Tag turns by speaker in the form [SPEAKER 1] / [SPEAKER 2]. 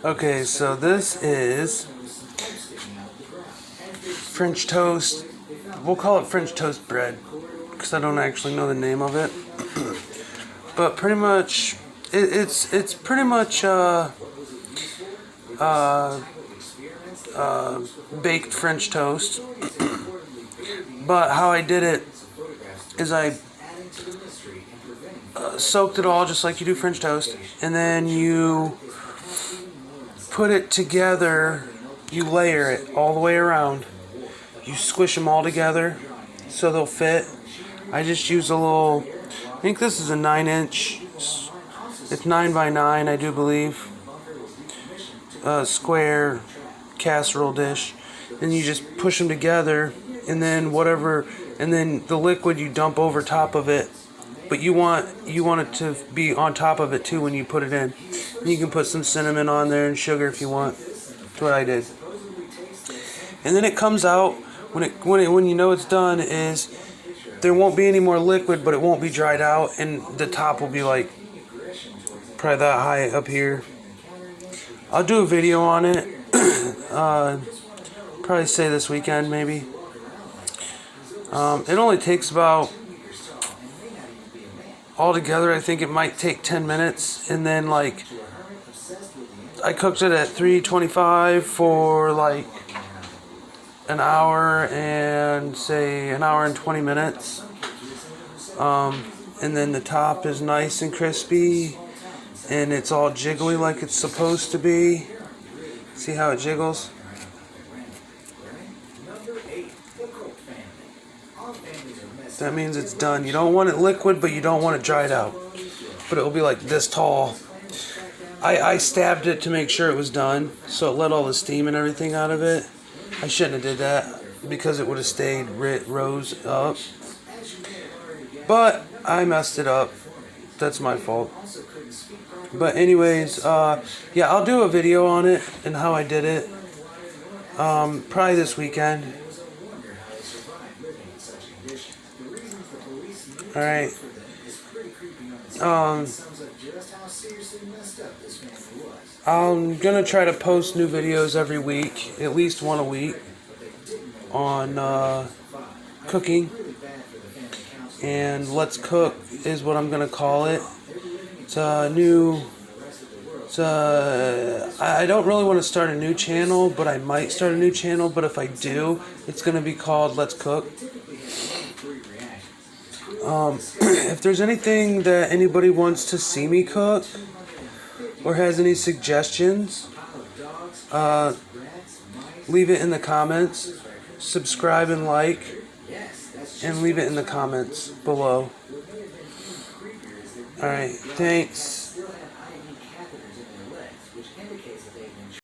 [SPEAKER 1] Okay, so this is French toast. We'll call it French toast bread because I don't actually know the name of it. But pretty much, it's pretty much baked French toast. But how I did it is I soaked it all just like you do French toast, and then you put it together. You layer it all the way around. You squish them all together so they'll fit. I just use a little, I think this is a 9-inch, it's 9 by 9 I do believe, square casserole dish. Then you just push them together, and then the liquid you dump over top of it. But you want it to be on top of it too when you put it in. And you can put some cinnamon on there and sugar if you want. That's what I did. And then it comes out when you know it's done is there won't be any more liquid, but it won't be dried out, and the top will be like probably that high up here. I'll do a video on it. Probably say this weekend maybe. It only takes about, altogether I think it might take 10 minutes, and then like I cooked it at 325 for like an hour and 20 minutes. And then the top is nice and crispy, and it's all jiggly like it's supposed to be. See how it jiggles? That means it's done. You don't want it liquid, but you don't want it dried out. But it will be like this tall. I stabbed it to make sure it was done, so it let all the steam and everything out of it. I shouldn't have did that because it would have stayed rose up. But I messed it up. That's my fault. But anyways, yeah, I'll do a video on it and how I did it. Probably this weekend. Alright. I'm gonna try to post new videos every week, at least one a week, on cooking. And Let's Cook is what I'm gonna call it. It's a new. I don't really want to start a new channel, but I might start a new channel. But if I do, it's gonna be called Let's Cook. If there's anything that anybody wants to see me cook or has any suggestions, leave it in the comments. Subscribe and like, and leave it in the comments below. Alright, thanks.